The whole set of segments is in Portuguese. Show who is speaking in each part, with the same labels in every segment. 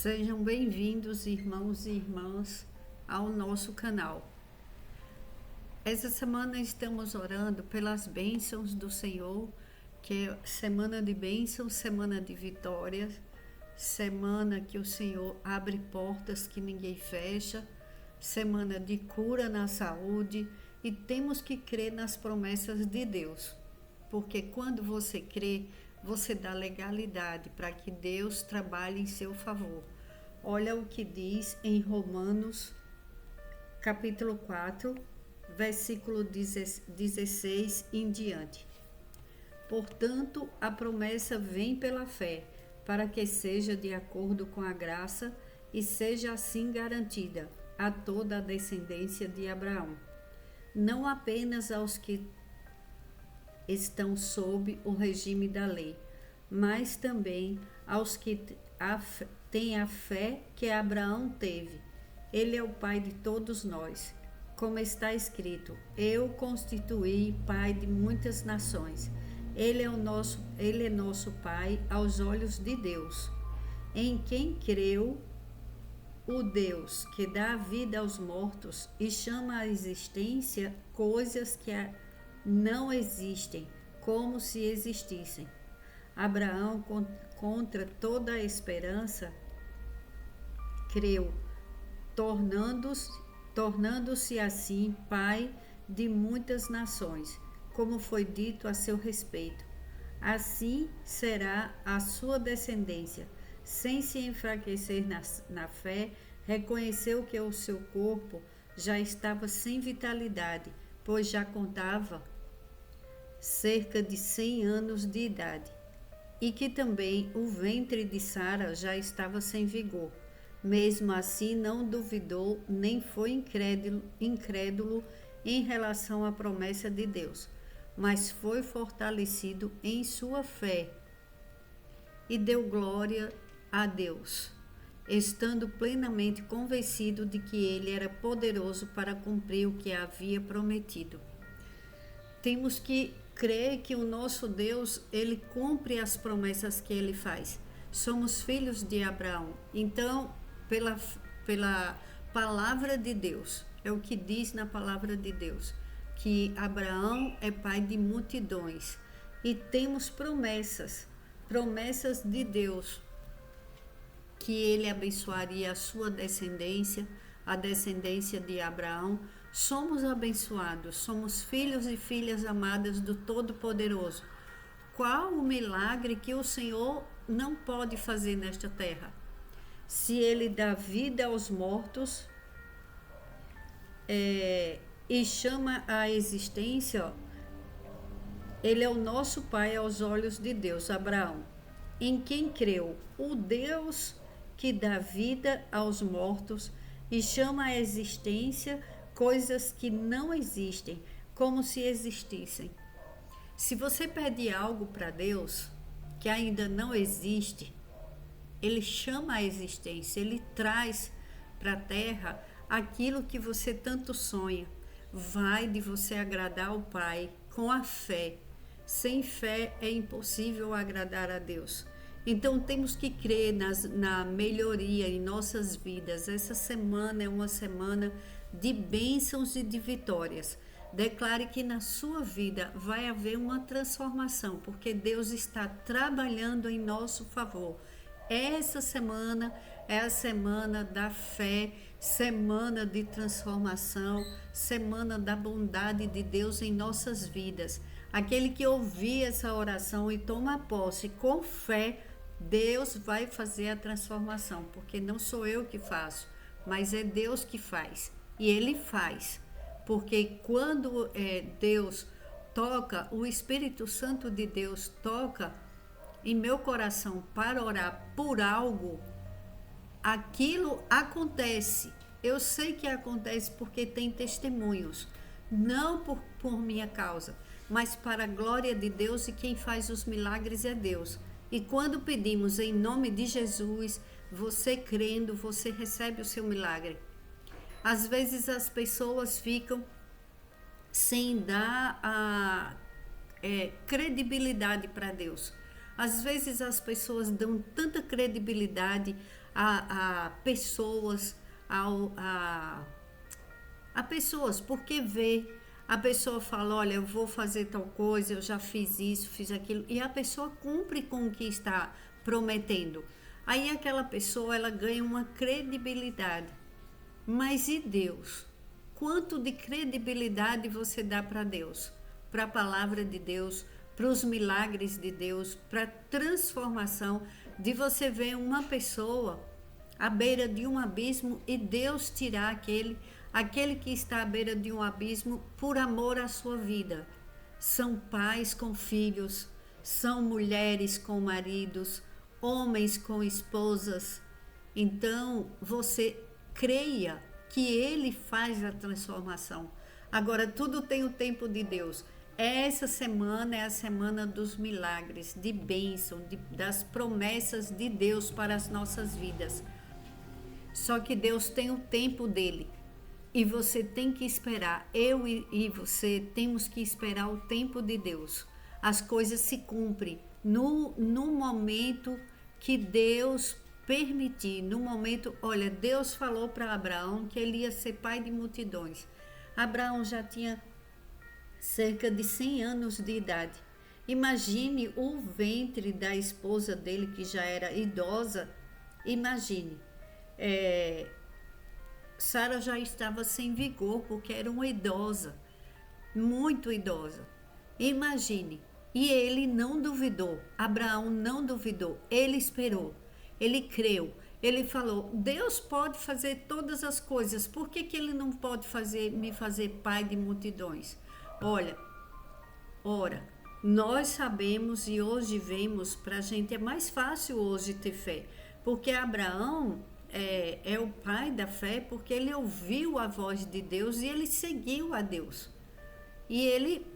Speaker 1: Sejam bem-vindos, irmãos e irmãs, ao nosso canal. Essa semana estamos orando pelas bênçãos do Senhor, que é semana de bênçãos, semana de vitórias, semana que o Senhor abre portas que ninguém fecha, semana de cura na saúde, e temos que crer nas promessas de Deus, porque quando você crê, você dá legalidade para que Deus trabalhe em seu favor. Olha o que diz em Romanos, capítulo 4, versículo 16 em diante. Portanto, a promessa vem pela fé, para que seja de acordo com a graça e seja assim garantida a toda a descendência de Abraão, não apenas aos que estão sob o regime da lei, mas também aos que têm a fé que Abraão teve. Ele é o pai de todos nós. Como está escrito, eu constituí pai de muitas nações. Ele é nosso pai aos olhos de Deus. Em quem creu o Deus que dá vida aos mortos e chama à existência coisas que não existem, como se existissem. Abraão, contra toda a esperança, creu, tornando-se assim pai de muitas nações, como foi dito a seu respeito. Assim será a sua descendência. Sem se enfraquecer na fé, reconheceu que o seu corpo já estava sem vitalidade, pois já contava cerca de 100 anos de idade, e que também o ventre de Sara já estava sem vigor. Mesmo assim, não duvidou nem foi incrédulo em relação à promessa de Deus, mas foi fortalecido em sua fé e deu glória a Deus, estando plenamente convencido de que ele era poderoso para cumprir o que havia prometido. Temos que crer que o nosso Deus, ele cumpre as promessas que ele faz. Somos filhos de Abraão. Então, pela palavra de Deus, é o que diz na palavra de Deus, que Abraão é pai de multidões. E temos promessas de Deus, que ele abençoaria a sua descendência, a descendência de Abraão. Somos abençoados, somos filhos e filhas amadas do Todo-Poderoso. Qual o milagre que o Senhor não pode fazer nesta terra? Se ele dá vida aos mortos e chama à existência, ele é o nosso pai aos olhos de Deus, Abraão, em quem creu, o Deus que dá vida aos mortos e chama à existência coisas que não existem, como se existissem. Se você pede algo para Deus que ainda não existe, ele chama à existência, ele traz para a terra aquilo que você tanto sonha. Vai de você agradar ao Pai com a fé. Sem fé é impossível agradar a Deus. Então temos que crer na melhoria em nossas vidas. Essa semana é uma semana de bênçãos e de vitórias. Declare que na sua vida vai haver uma transformação, porque Deus está trabalhando em nosso favor. Essa semana é a semana da fé, semana de transformação, semana da bondade de Deus em nossas vidas. Aquele que ouvir essa oração e toma posse com fé, Deus vai fazer a transformação, porque não sou eu que faço, mas é Deus que faz. E Ele faz, porque quando Deus toca, o Espírito Santo de Deus toca em meu coração para orar por algo, aquilo acontece. Eu sei que acontece porque tem testemunhos, não por minha causa, mas para a glória de Deus, e quem faz os milagres é Deus. E quando pedimos em nome de Jesus, você crendo, você recebe o seu milagre. Às vezes as pessoas ficam sem dar a credibilidade para Deus. Às vezes as pessoas dão tanta credibilidade a pessoas, a pessoas, porque vê, a pessoa fala, olha, eu vou fazer tal coisa, eu já fiz isso, fiz aquilo, e a pessoa cumpre com o que está prometendo. Aí aquela pessoa, ela ganha uma credibilidade. Mas e Deus? Quanto de credibilidade você dá para Deus? Para a palavra de Deus, para os milagres de Deus, para a transformação de você ver uma pessoa à beira de um abismo e Deus tirar aquele que está à beira de um abismo por amor à sua vida. São pais com filhos, são mulheres com maridos, homens com esposas. Então, você creia que Ele faz a transformação. Agora, tudo tem o tempo de Deus. Essa semana é a semana dos milagres, de bênção, das promessas de Deus para as nossas vidas. Só que Deus tem o tempo dele e você tem que esperar. Eu e você temos que esperar o tempo de Deus. As coisas se cumprem no momento que Deus permitir. No momento, olha, Deus falou para Abraão que ele ia ser pai de multidões. Abraão já tinha cerca de 100 anos de idade. Imagine o ventre da esposa dele, que já era idosa. Imagine. Sara já estava sem vigor, porque era uma idosa, muito idosa. Imagine. E ele não duvidou, Abraão não duvidou, ele esperou, ele creu. Ele falou, Deus pode fazer todas as coisas, por que ele não pode me fazer pai de multidões? Olha, ora, nós sabemos e hoje vemos, para a gente é mais fácil hoje ter fé, porque Abraão é o pai da fé, porque ele ouviu a voz de Deus e ele seguiu a Deus. E ele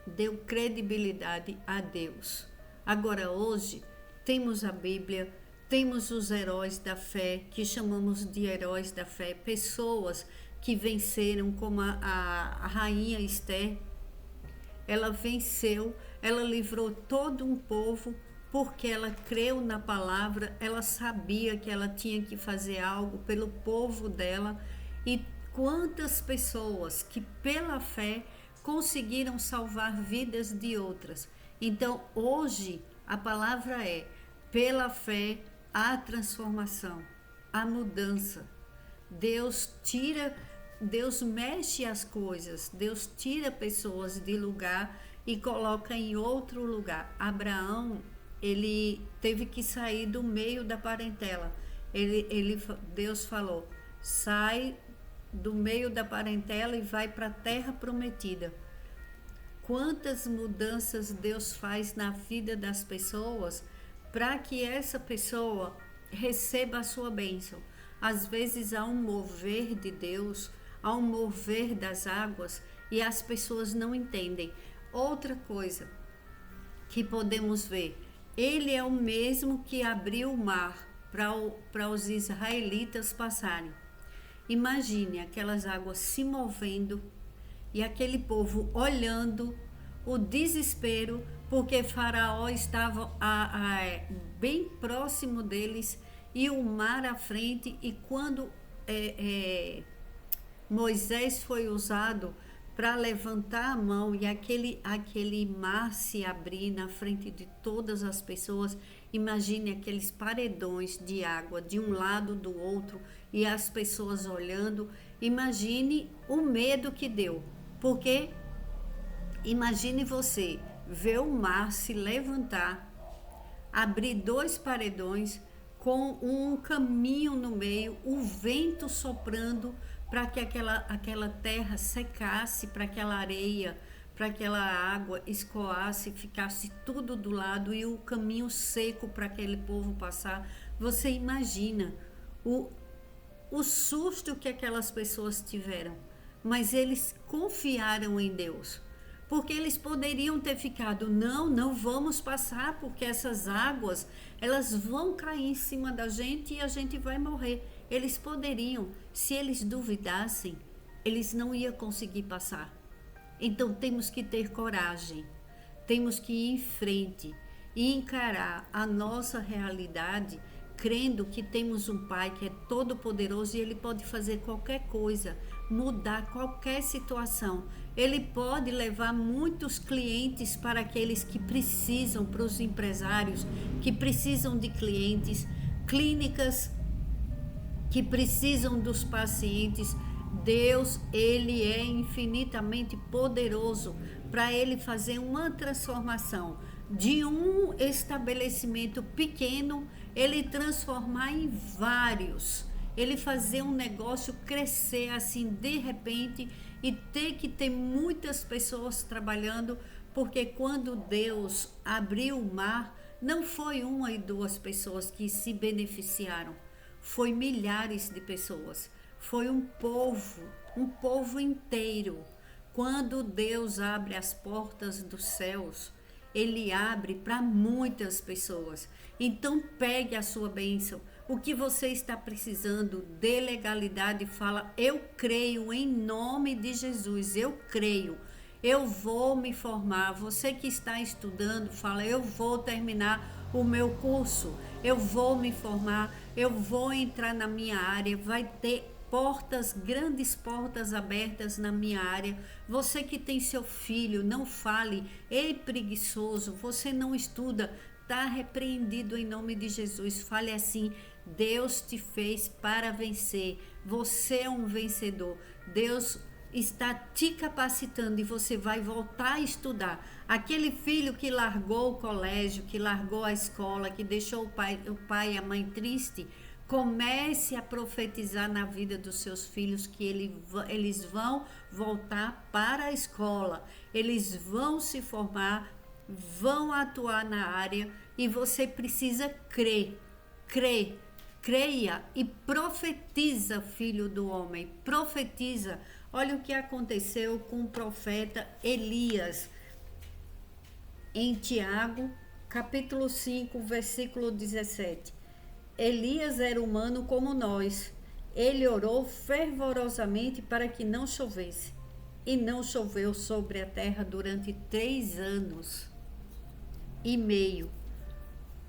Speaker 1: deu credibilidade a Deus. Agora hoje temos a Bíblia, temos os heróis da fé, que chamamos de heróis da fé, pessoas que venceram, como a rainha Esther. Ela venceu, ela livrou todo um povo, porque ela creu na palavra, ela sabia que ela tinha que fazer algo pelo povo dela. E quantas pessoas que pela fé conseguiram salvar vidas de outras. Então, hoje, a palavra é, pela fé, a transformação, a mudança. Deus mexe as coisas, Deus tira pessoas de lugar e coloca em outro lugar. Abraão, ele teve que sair do meio da parentela. Deus falou, sai do meio da parentela e vai para a terra prometida. Quantas mudanças Deus faz na vida das pessoas para que essa pessoa receba a sua bênção. Às vezes há um mover de Deus, há um mover das águas e as pessoas não entendem. Outra coisa que podemos ver, ele é o mesmo que abriu o mar para os israelitas passarem. Imagine aquelas águas se movendo e aquele povo olhando, o desespero, porque Faraó estava bem próximo deles e o mar à frente. E quando Moisés foi usado para levantar a mão e aquele mar se abrir na frente de todas as pessoas, imagine aqueles paredões de água de um lado do outro e as pessoas olhando. Imagine o medo que deu, porque imagine você ver o mar se levantar, abrir 2 paredões com um caminho no meio, o vento soprando para que aquela terra secasse, para aquela areia, para aquela água escoasse, ficasse tudo do lado e o caminho seco para aquele povo passar. Você imagina o susto que aquelas pessoas tiveram, mas eles confiaram em Deus, porque eles poderiam ter ficado, não vamos passar, porque essas águas, elas vão cair em cima da gente e a gente vai morrer. Eles poderiam, se eles duvidassem, eles não iam conseguir passar. Então temos que ter coragem, temos que ir em frente e encarar a nossa realidade, crendo que temos um Pai que é todo poderoso e Ele pode fazer qualquer coisa, mudar qualquer situação. Ele pode levar muitos clientes para aqueles que precisam, para os empresários que precisam de clientes, clínicas que precisam dos pacientes. Deus, Ele é infinitamente poderoso para Ele fazer uma transformação de um estabelecimento pequeno, Ele transformar em vários. Ele fazer um negócio crescer assim de repente e ter muitas pessoas trabalhando, porque quando Deus abriu o mar, não foi uma e duas pessoas que se beneficiaram, foi milhares de pessoas, foi um povo inteiro. Quando Deus abre as portas dos céus, Ele abre para muitas pessoas. Então pegue a sua bênção. O que você está precisando de legalidade, fala: eu creio em nome de Jesus, eu creio. Eu vou me formar. Você que está estudando, fala: eu vou terminar o meu curso, eu vou me formar, eu vou entrar na minha área, vai ter portas, grandes portas abertas na minha área. Você que tem seu filho, não fale: ei, preguiçoso, você não estuda, está repreendido em nome de Jesus. Fale assim: Deus te fez para vencer, você é um vencedor. Deus está te capacitando e você vai voltar a estudar. Aquele filho que largou o colégio, que largou a escola, que deixou o pai e a mãe triste, comece a profetizar na vida dos seus filhos que eles vão voltar para a escola, eles vão se formar, vão atuar na área, e você precisa crer. Creia e profetiza, filho do homem, profetiza. Olha o que aconteceu com o profeta Elias, em Tiago, capítulo 5, versículo 17. Elias era humano como nós. Ele orou fervorosamente para que não chovesse. E não choveu sobre a terra durante 3 anos e meio.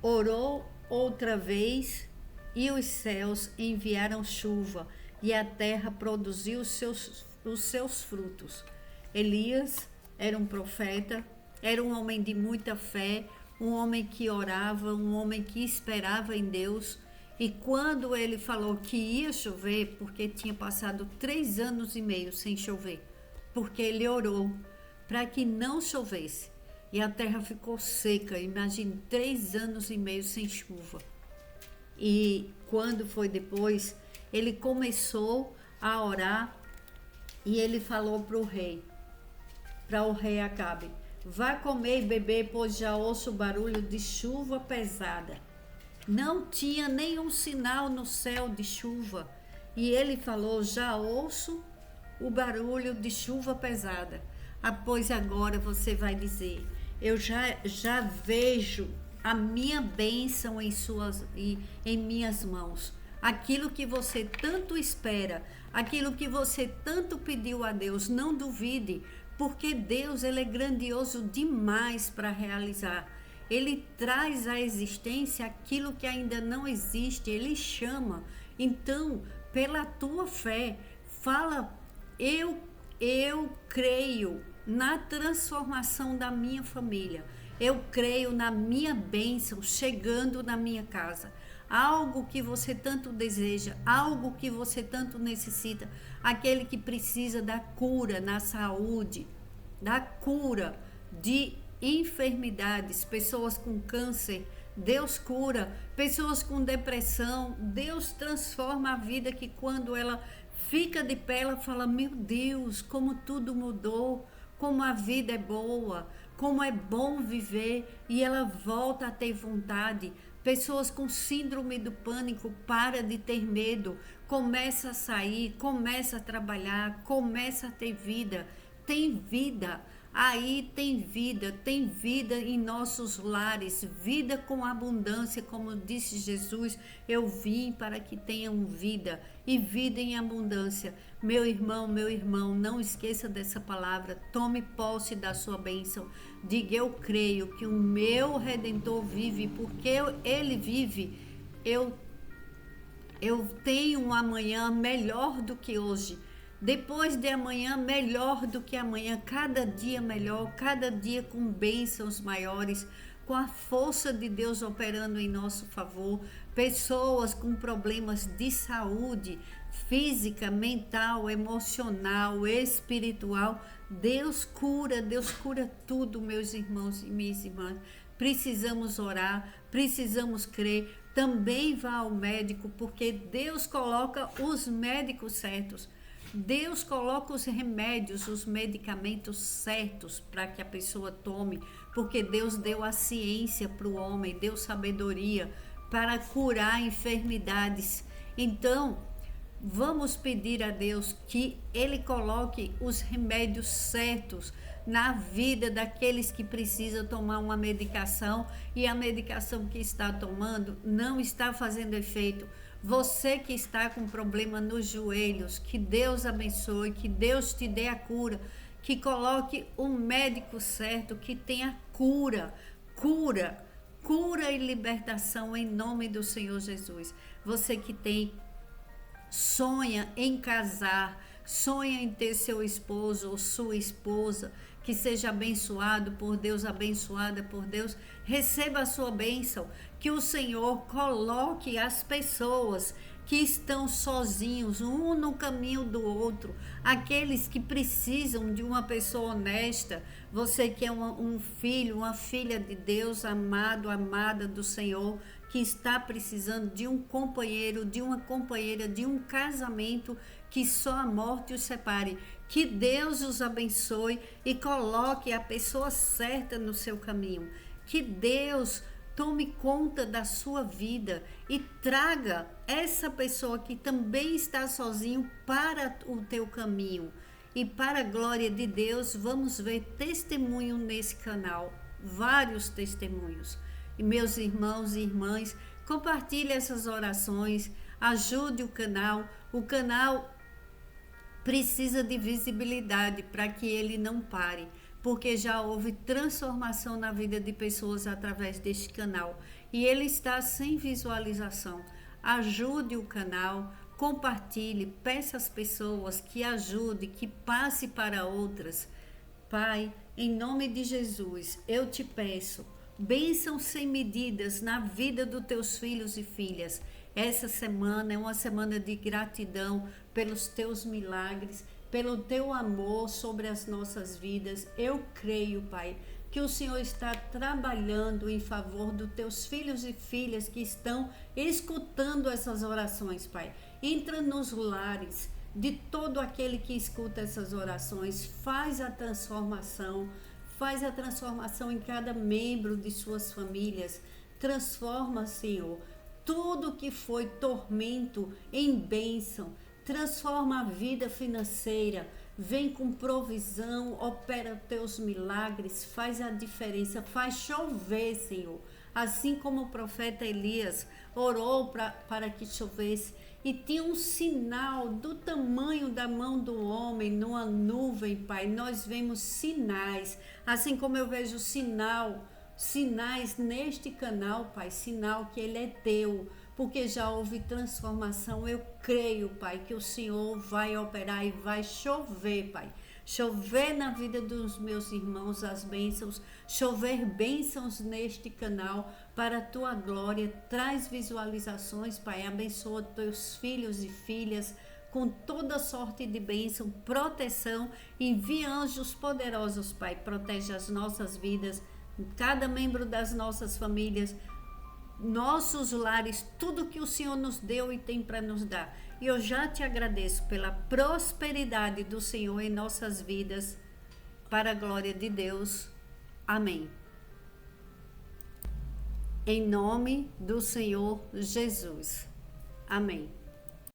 Speaker 1: Orou outra vez e os céus enviaram chuva e a terra produziu os seus frutos. Elias era um profeta, era um homem de muita fé, um homem que orava, um homem que esperava em Deus. E quando ele falou que ia chover, porque tinha passado 3 anos e meio sem chover, porque ele orou para que não chovesse, e a terra ficou seca. Imagine, 3 anos e meio sem chuva. E quando foi depois, ele começou a orar e ele falou para o rei Acabe: vá comer e beber, pois já ouço o barulho de chuva pesada. Não tinha nenhum sinal no céu de chuva. E ele falou: já ouço o barulho de chuva pesada. Pois agora você vai dizer: eu já vejo a minha bênção em minhas mãos. Aquilo que você tanto espera, aquilo que você tanto pediu a Deus, não duvide, porque Deus, ele é grandioso demais para realizar. Ele traz à existência aquilo que ainda não existe, ele chama. Então, pela tua fé, fala: eu creio na transformação da minha família. Eu creio na minha bênção chegando na minha casa. Algo que você tanto deseja, algo que você tanto necessita, aquele que precisa da cura na saúde, da cura de enfermidades, pessoas com câncer, Deus cura, pessoas com depressão, Deus transforma a vida, que quando ela fica de pé, ela fala: meu Deus, como tudo mudou, como a vida é boa, como é bom viver, e ela volta a ter vontade. Pessoas com síndrome do pânico para de ter medo, começa a sair, começa a trabalhar, começa a ter vida, tem vida. Aí tem vida em nossos lares, vida com abundância, como disse Jesus: eu vim para que tenham vida e vida em abundância. Meu irmão, não esqueça dessa palavra, tome posse da sua bênção, diga: eu creio que o meu Redentor vive, porque ele vive, eu tenho um amanhã melhor do que hoje. Depois de amanhã, melhor do que amanhã. Cada dia melhor, cada dia com bênçãos maiores, com a força de Deus operando em nosso favor. Pessoas com problemas de saúde física, mental, emocional, espiritual. Deus cura tudo, meus irmãos e minhas irmãs. Precisamos orar, precisamos crer. Também vá ao médico, porque Deus coloca os médicos certos. Deus coloca os remédios, os medicamentos certos para que a pessoa tome, porque Deus deu a ciência para o homem, deu sabedoria para curar enfermidades. Então, vamos pedir a Deus que Ele coloque os remédios certos na vida daqueles que precisam tomar uma medicação e a medicação que está tomando não está fazendo efeito. Você que está com problema nos joelhos, que Deus abençoe, que Deus te dê a cura, que coloque um médico certo, que tenha cura e libertação em nome do Senhor Jesus. Você que sonha em casar, sonha em ter seu esposo ou sua esposa, que seja abençoado por Deus, abençoada por Deus, receba a sua bênção, que o Senhor coloque as pessoas que estão sozinhos, um no caminho do outro, aqueles que precisam de uma pessoa honesta, você que é um filho, uma filha de Deus, amado, amada do Senhor, que está precisando de um companheiro, de uma companheira, de um casamento que só a morte os separe. Que Deus os abençoe e coloque a pessoa certa no seu caminho. Que Deus tome conta da sua vida e traga essa pessoa que também está sozinho para o teu caminho. E para a glória de Deus, vamos ver testemunho nesse canal, vários testemunhos. E meus irmãos e irmãs, compartilhe essas orações, ajude o canal. O canal precisa de visibilidade para que ele não pare, porque já houve transformação na vida de pessoas através deste canal e ele está sem visualização. Ajude o canal, compartilhe, peça às pessoas que ajude, que passe para outras. Pai, em nome de Jesus, eu te peço, bênção sem medidas na vida dos teus filhos e filhas. Essa semana é uma semana de gratidão pelos teus milagres, pelo teu amor sobre as nossas vidas. Eu creio, Pai, que o Senhor está trabalhando em favor dos teus filhos e filhas que estão escutando essas orações, Pai. Entra nos lares de todo aquele que escuta essas orações, faz a transformação em cada membro de suas famílias. Transforma, Senhor, tudo que foi tormento em bênção. Transforma a vida financeira, vem com provisão, opera teus milagres, faz a diferença, faz chover, Senhor. Assim como o profeta Elias orou para que chovesse e tinha um sinal do tamanho da mão do homem numa nuvem, Pai. Nós vemos sinais, assim como eu vejo sinais neste canal, Pai, sinal que ele é teu, porque já houve transformação. Eu creio, Pai, que o Senhor vai operar e vai chover, Pai. Chover na vida dos meus irmãos as bênçãos, chover bênçãos neste canal para a tua glória. Traz visualizações, Pai, abençoa teus filhos e filhas com toda sorte de bênção, proteção, envia anjos poderosos, Pai, protege as nossas vidas, cada membro das nossas famílias, nossos lares, tudo que o Senhor nos deu e tem para nos dar. E eu já te agradeço pela prosperidade do Senhor em nossas vidas, para a glória de Deus. Amém. Em nome do Senhor Jesus. Amém.